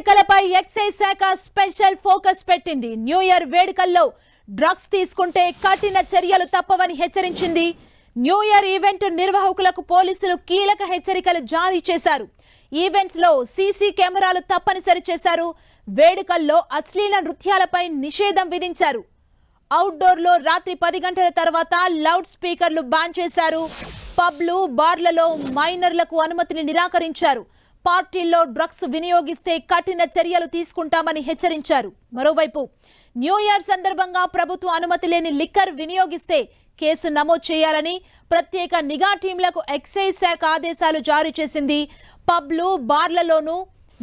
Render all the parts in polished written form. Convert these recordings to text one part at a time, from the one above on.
వేడుకలపై excise శాఖ special focus పెట్టింది. New year వేడుకల్లో డ్రగ్స్ తీసుకుంటే కఠిన చర్యలు తప్పవని హెచ్చరించింది. న్యూ ఇయర్ ఈవెంట్ నిర్వాహకులకు పోలీసులు కీలక హెచ్చరికలు జారీ చేశారు. ఈవెంట్స్ లో సీసీ కెమెరాలు తప్పనిసరి చేశారు. వేడుకల్లో అశ్లీల నృత్యాలపై నిషేధం విధించారు. అవుట్డోర్ లో రాత్రి 10 గంటల తర్వాత లౌడ్ స్పీకర్లు బ్యాన్ చేశారు. పబ్లు, బార్లలో మైనర్లకు అనుమతిని నిరాకరించారు. పార్టీల్లో డ్రగ్స్ వినియోగిస్తే కఠిన చర్యలు తీసుకుంటామని హెచ్చరించారు. మరోవైపు న్యూ ఇయర్ సందర్భంగా ప్రభుత్వ అనుమతి లేని లిక్కర్ వినియోగిస్తే కేసు నమోదు చేయాలని ప్రత్యేక నిఘా టీంలకు ఎక్సైజ్ శాఖ ఆదేశాలు జారీ చేసింది. పబ్లు, బార్లలోనూ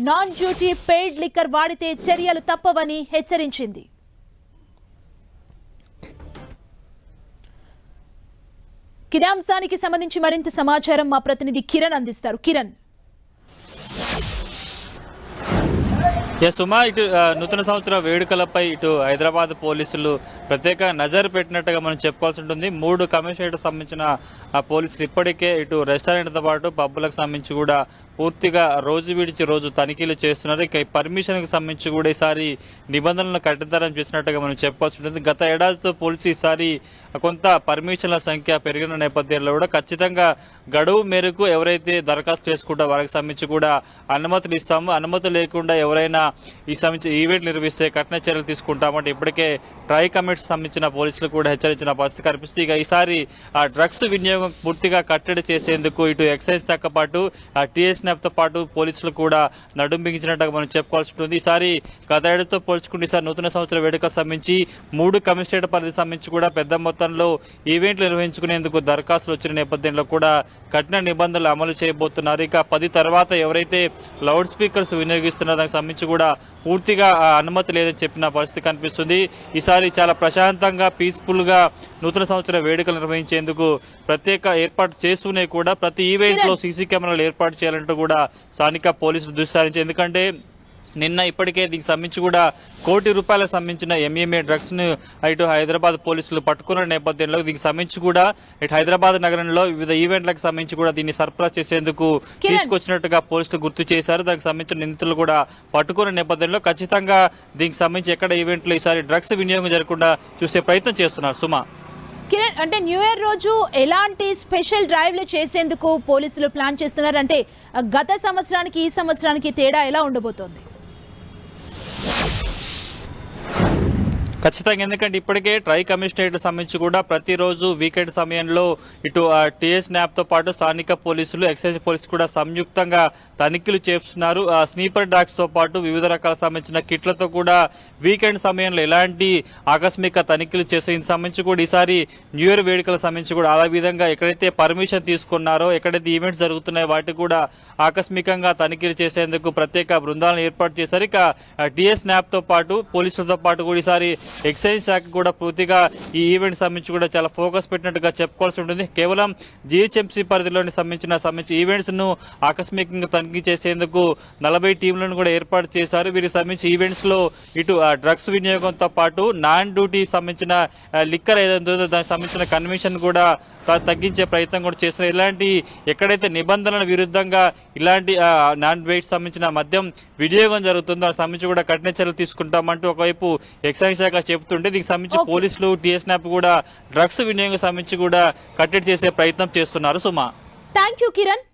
నాన్ డ్యూటీ పెయిడ్ లిక్కర్ వాడితే చర్యలు తప్పవని హెచ్చరించింది. ఇదే అంశానికి సంబంధించి మరింత సమాచారం మా ప్రతినిధి కిరణ్ అందిస్తారు. కిరణ్, సుమా, ఇటు నూతన సంవత్సర వేడుకలపై ఇటు హైదరాబాద్ పోలీసులు ప్రత్యేక నజర్ పెట్టినట్టుగా మనం చెప్పుకోవాల్సి ఉంటుంది. 3 కమిషనరేట్ సంబంధించిన పోలీసులు ఇప్పటికే ఇటు రెస్టారెంట్తో పాటు పబ్బులకు సంబంధించి కూడా పూర్తిగా రోజు విడిచి రోజు తనిఖీలు చేస్తున్నారు. ఇక పర్మిషన్కి సంబంధించి కూడా ఈసారి నిబంధనలను కఠినతరం చేసినట్టుగా మనం చెప్పుకోవాల్సి ఉంటుంది. గత ఏడాదితో పోలిసి ఈసారి కొంత పర్మిషన్ల సంఖ్య పెరిగిన నేపథ్యంలో కూడా ఖచ్చితంగా గడువు మేరకు ఎవరైతే దరఖాస్తు చేసుకుంటారో వారికి సంబంధించి కూడా అనుమతులు ఇస్తాము. అనుమతి లేకుండా ఎవరైనా ఈ సంబంధించి ఈవెంట్ నిర్వహిస్తే కఠిన చర్యలు తీసుకుంటామంటే ఇప్పటికే ట్రై కమిటీకి సంబంధించిన పోలీసులు కూడా హెచ్చరించిన పరిస్థితి కనిపిస్తుంది. ఇక ఈసారి ఆ డ్రగ్స్ వినియోగం పూర్తిగా కట్టడి చేసేందుకు ఇటు ఎక్సైజ్ శాఖ పాటు టీఎస్ఎన్ఎఫ్తో పాటు పోలీసులు కూడా నడుం బిగించినట్టుగా మనం చెప్పుకోవాల్సి ఉంటుంది. ఈసారి గత ఏడాదితో పోల్చుకుంటే ఈసారి నూతన సంవత్సర వేడుకలకు సంబంధించి 3 కమిషనరేట్ పరిధి సంబంధించి కూడా పెద్ద మొత్తంలో ఈవెంట్లు నిర్వహించుకునేందుకు దరఖాస్తులు వచ్చిన నేపథ్యంలో కూడా కఠిన నిబంధనలు అమలు చేయబోతున్నారు. ఇక 10 తర్వాత ఎవరైతే లౌడ్ స్పీకర్స్ వినియోగిస్తున్నారో దానికి సంబంధించి కూడా పూర్తిగా అనుమతి లేదని చెప్పిన పరిస్థితి కనిపిస్తుంది. ఈసారి చాలా ప్రశాంతంగా పీస్ఫుల్ గా నూతన సంవత్సర వేడుకలు నిర్వహించేందుకు ప్రత్యేక ఏర్పాటు చేస్తూనే కూడా ప్రతి ఈవెంట్ లో సీసీ కెమెరాలు ఏర్పాటు చేయాలంటూ కూడా స్థానిక పోలీసులు దృష్టి సారించారు. ఎందుకంటే నిన్న ఇప్పటికే దీనికి సంబంధించి కూడా ₹1 కోటి సంబంధించిన ఎంఏ డ్రగ్స్ ను ఇటు హైదరాబాద్ పోలీసులు పట్టుకున్న నేపథ్యంలో దీనికి సంబంధించి కూడా ఇటు హైదరాబాద్ నగరంలో వివిధ ఈవెంట్లకు సంబంధించి కూడా దీన్ని సరఫరా చేసేందుకు తీసుకొచ్చినట్టుగా పోలీసులు గుర్తు చేశారు. దానికి సంబంధించిన నిందితులు కూడా పట్టుకున్న నేపథ్యంలో ఖచ్చితంగా దీనికి సంబంధించి ఎక్కడ ఈవెంట్లో ఈసారి డ్రగ్స్ వినియోగం జరగకుండా చూసే ప్రయత్నం చేస్తున్నారు. సుమా, కిరణ్, అంటే న్యూ ఇయర్ రోజు ఎలాంటి స్పెషల్ డ్రైవ్లు చేసేందుకు పోలీసులు ప్లాన్ చేస్తున్నారు? అంటే గత సంవత్సరానికి ఈ సంవత్సరానికి తేడా ఎలా ఉండబోతోంది? ఖచ్చితంగా, ఎందుకంటే ఇప్పటికే ట్రై కమిషనరేట్ సంబంధించి కూడా ప్రతిరోజు వీకెండ్ సమయంలో ఇటు టీఎస్ఎన్ఎఫ్తో పాటు స్థానిక పోలీసులు, ఎక్సైజ్ పోలీసులు కూడా సంయుక్తంగా తనిఖీలు చేస్తున్నారు. స్నీపర్ డ్రగ్స్ తో పాటు వివిధ రకాల సంబంధించిన కిట్లతో కూడా వీకెండ్ సమయంలో ఎలాంటి ఆకస్మిక తనిఖీలు చేసే దీనికి సంబంధించి కూడా ఈసారి న్యూ ఇయర్ వేడుకల సంబంధించి కూడా అదే విధంగా ఎక్కడైతే పర్మిషన్ తీసుకున్నారో, ఎక్కడైతే ఈవెంట్స్ జరుగుతున్నాయో వాటికి కూడా ఆకస్మికంగా తనిఖీలు చేసేందుకు ప్రత్యేక బృందాలను ఏర్పాటు చేశారు. ఇక టీఎస్ఎన్ఎఫ్తో పాటు పోలీసులతో పాటు కూడా ఈసారి ఎక్సైజ్ శాఖ కూడా పూర్తిగా ఈ ఈవెంట్ సంబంధించి కూడా చాలా ఫోకస్ పెట్టినట్టుగా చెప్పుకోవాల్సి ఉంటుంది. కేవలం జీహెచ్ఎంసీ పరిధిలోని సంబంధించి ఈవెంట్స్ ను ఆకస్మికంగా తనిఖీ చేసేందుకు 40 టీంలను కూడా ఏర్పాటు చేశారు. వీరికి సంబంధించి ఈవెంట్స్ లో ఇటు డ్రగ్స్ వినియోగంతో పాటు నాన్ డ్యూటీ సంబంధించిన లిక్కర్ ఏదైతే దానికి సంబంధించిన కన్వెన్షన్ కూడా తగ్గించే ప్రయత్నం కూడా చేస్తున్నారు. ఇలాంటి ఎక్కడైతే నిబంధనల విరుద్ధంగా ఇలాంటి నాన్ వెయిట్ సంబంధించిన మద్యం వినియోగం జరుగుతుందో దానికి సంబంధించి కూడా కఠిన చర్యలు తీసుకుంటామంటూ ఒకవైపు ఎక్సైజ్ శాఖ చెబుతుంటే దీనికి సంబంధించి పోలీసులు, టీఎస్ఎన్ఎఫ్ కూడా డ్రగ్స్ వినియోగం సంబంధించి కూడా కట్టడి చేసే ప్రయత్నం చేస్తున్నారు. సుమా, థ్యాంక్ యూ కిరణ్.